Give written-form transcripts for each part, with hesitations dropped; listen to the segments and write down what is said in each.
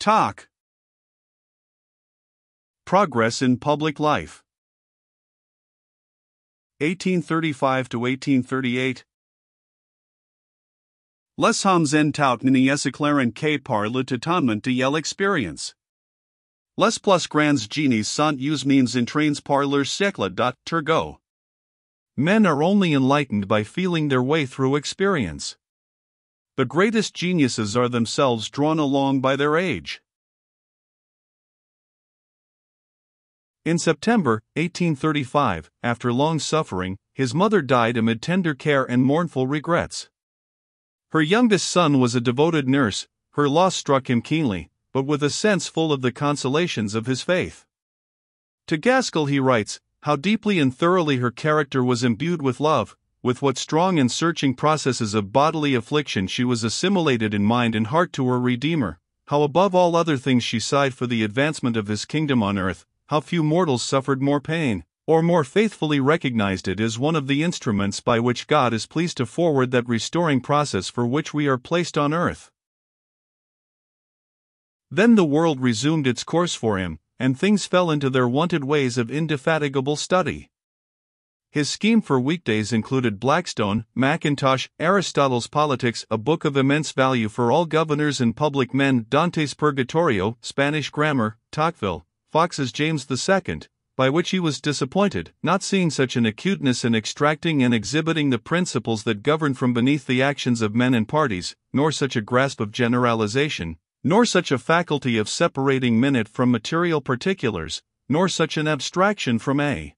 Talk. Progress in public life. 1835 to 1838. Les hommes en tout n'y s'éclairent que par le tâtonnement de l'expérience. Les plus grands génies sont humains entraînés par leur siècle d'ergot. Men are only enlightened by feeling their way through experience. The greatest geniuses are themselves drawn along by their age. In September 1835, after long suffering, his mother died amid tender care and mournful regrets. Her youngest son was a devoted nurse. Her loss struck him keenly, but with a sense full of the consolations of his faith. To Gaskell he writes, how deeply and thoroughly her character was imbued with love, with what strong and searching processes of bodily affliction she was assimilated in mind and heart to her Redeemer, how above all other things she sighed for the advancement of his kingdom on earth, how few mortals suffered more pain, or more faithfully recognized it as one of the instruments by which God is pleased to forward that restoring process for which we are placed on earth. Then the world resumed its course for him, and things fell into their wonted ways of indefatigable study. His scheme for weekdays included Blackstone, Mackintosh, Aristotle's Politics, a book of immense value for all governors and public men, Dante's Purgatorio, Spanish grammar, Tocqueville, Fox's James II, by which he was disappointed, not seeing such an acuteness in extracting and exhibiting the principles that govern from beneath the actions of men and parties, nor such a grasp of generalization, nor such a faculty of separating minute from material particulars, nor such an abstraction from a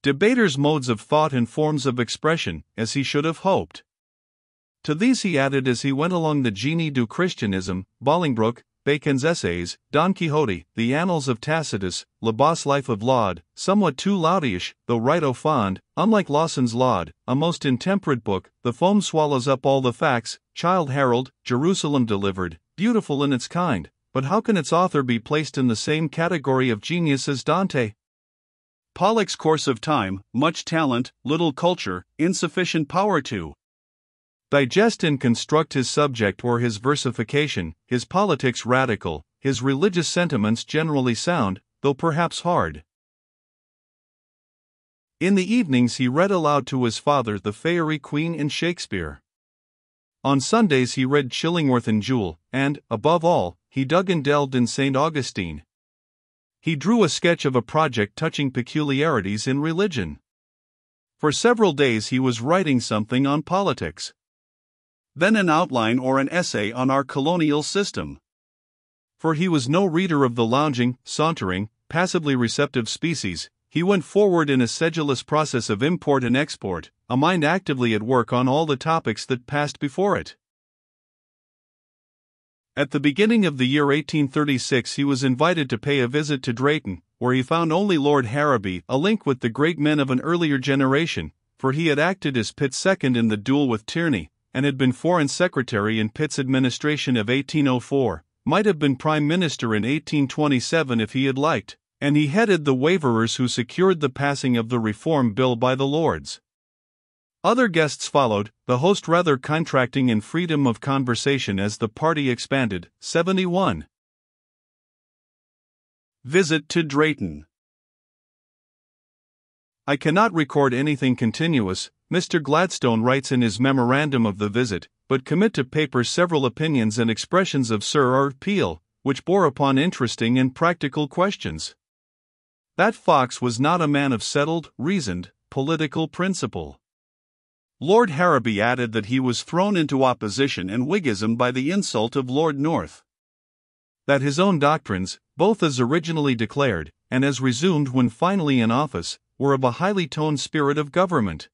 debater's modes of thought and forms of expression, as he should have hoped. To these he added as he went along the Génie du Christianisme, Bolingbroke, Bacon's Essays, Don Quixote, the Annals of Tacitus, Labo's Life of Laud, somewhat too Laudyish, though right au fond, unlike Lawson's Laud, a most intemperate book, The Foam Swallows Up All the Facts, Childe Harold, Jerusalem Delivered, beautiful in its kind, but how can its author be placed in the same category of genius as Dante? Pollock's Course of Time, much talent, little culture, insufficient power to digest and construct his subject or his versification, his politics radical, his religious sentiments generally sound, though perhaps hard. In the evenings he read aloud to his father the Faerie Queene and Shakespeare. On Sundays he read Chillingworth and Juel, and, above all, he dug and delved in St. Augustine. He drew a sketch of a project touching peculiarities in religion. For several days he was writing something on politics. Then an outline or an essay on our colonial system. For he was no reader of the lounging, sauntering, passively receptive species, he went forward in a sedulous process of import and export, a mind actively at work on all the topics that passed before it. At the beginning of the year 1836 he was invited to pay a visit to Drayton, where he found only Lord Harrowby, a link with the great men of an earlier generation, for he had acted as Pitt's second in the duel with Tierney, and had been Foreign Secretary in Pitt's administration of 1804, might have been Prime Minister in 1827 if he had liked, and he headed the waverers who secured the passing of the Reform Bill by the Lords. Other guests followed, the host rather contracting in freedom of conversation as the party expanded. 71. Visit to Drayton. I cannot record anything continuous, Mr. Gladstone writes in his memorandum of the visit, but commit to paper several opinions and expressions of Sir R. Peel, which bore upon interesting and practical questions. That Fox was not a man of settled, reasoned, political principle. Lord Harrowby added that he was thrown into opposition and Whiggism by the insult of Lord North. That his own doctrines, both as originally declared, and as resumed when finally in office, were of a highly toned spirit of government.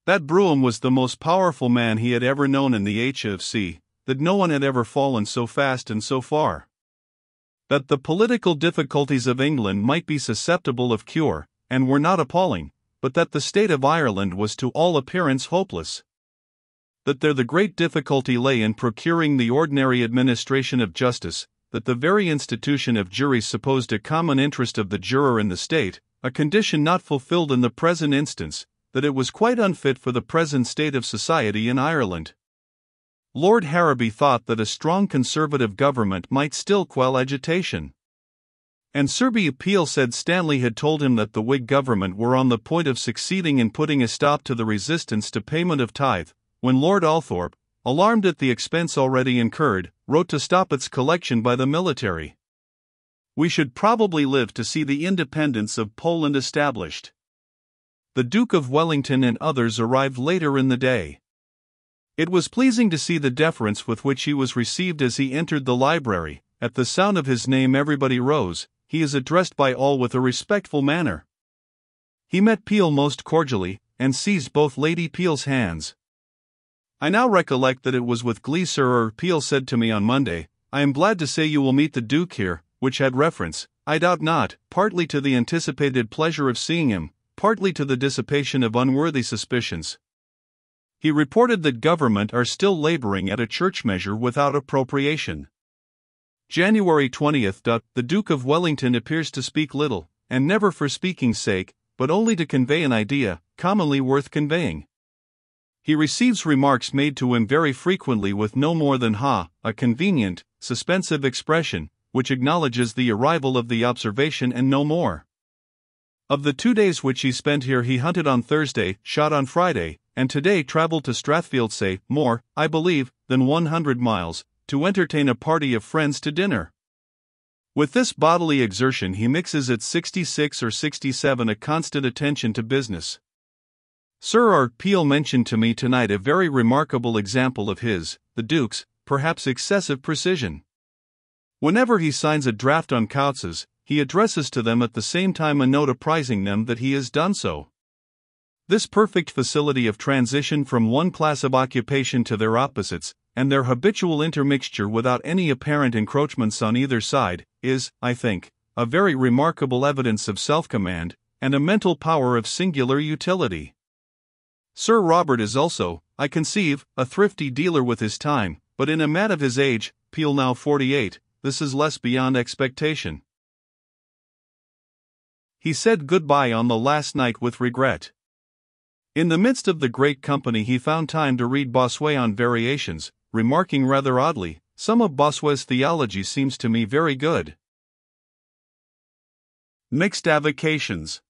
That Brougham was the most powerful man he had ever known in the HFC, that no one had ever fallen so fast and so far. That the political difficulties of England might be susceptible of cure, and were not appalling, but that the state of Ireland was to all appearance hopeless. That there the great difficulty lay in procuring the ordinary administration of justice, that the very institution of juries supposed a common interest of the juror in the state, a condition not fulfilled in the present instance, that it was quite unfit for the present state of society in Ireland. Lord Harrowby thought that a strong conservative government might still quell agitation. And Sir B. Peel said Stanley had told him that the Whig government were on the point of succeeding in putting a stop to the resistance to payment of tithe, when Lord Althorp, alarmed at the expense already incurred, wrote to stop its collection by the military. We should probably live to see the independence of Poland established. The Duke of Wellington and others arrived later in the day. It was pleasing to see the deference with which he was received as he entered the library. At the sound of his name everybody rose. He is addressed by all with a respectful manner. He met Peel most cordially, and seized both Lady Peel's hands. I now recollect that it was with glee Sir Peel said to me on Monday, "I am glad to say you will meet the Duke here," which had reference, I doubt not, partly to the anticipated pleasure of seeing him, partly to the dissipation of unworthy suspicions. He reported that government are still laboring at a church measure without appropriation. January 20th. The Duke of Wellington appears to speak little, and never for speaking's sake, but only to convey an idea, commonly worth conveying. He receives remarks made to him very frequently with no more than "ha," a convenient, suspensive expression, which acknowledges the arrival of the observation and no more. Of the 2 days which he spent here he hunted on Thursday, shot on Friday, and today travelled to Strathfield more, I believe, than 100 miles, to entertain a party of friends to dinner. With this bodily exertion he mixes at 66 or 67 a constant attention to business. Sir R. Peel mentioned to me tonight a very remarkable example of his, the Duke's, perhaps excessive precision. Whenever he signs a draft on Coutts's, he addresses to them at the same time a note apprising them that he has done so. This perfect facility of transition from one class of occupation to their opposites, and their habitual intermixture without any apparent encroachments on either side, is, I think, a very remarkable evidence of self-command, and a mental power of singular utility. Sir Robert is also, I conceive, a thrifty dealer with his time, but in a man of his age, Peel now 48, this is less beyond expectation. He said goodbye on the last night with regret. In the midst of the great company he found time to read Bossuet on variations, remarking rather oddly, "Some of Bossuet's theology seems to me very good." Mixed avocations.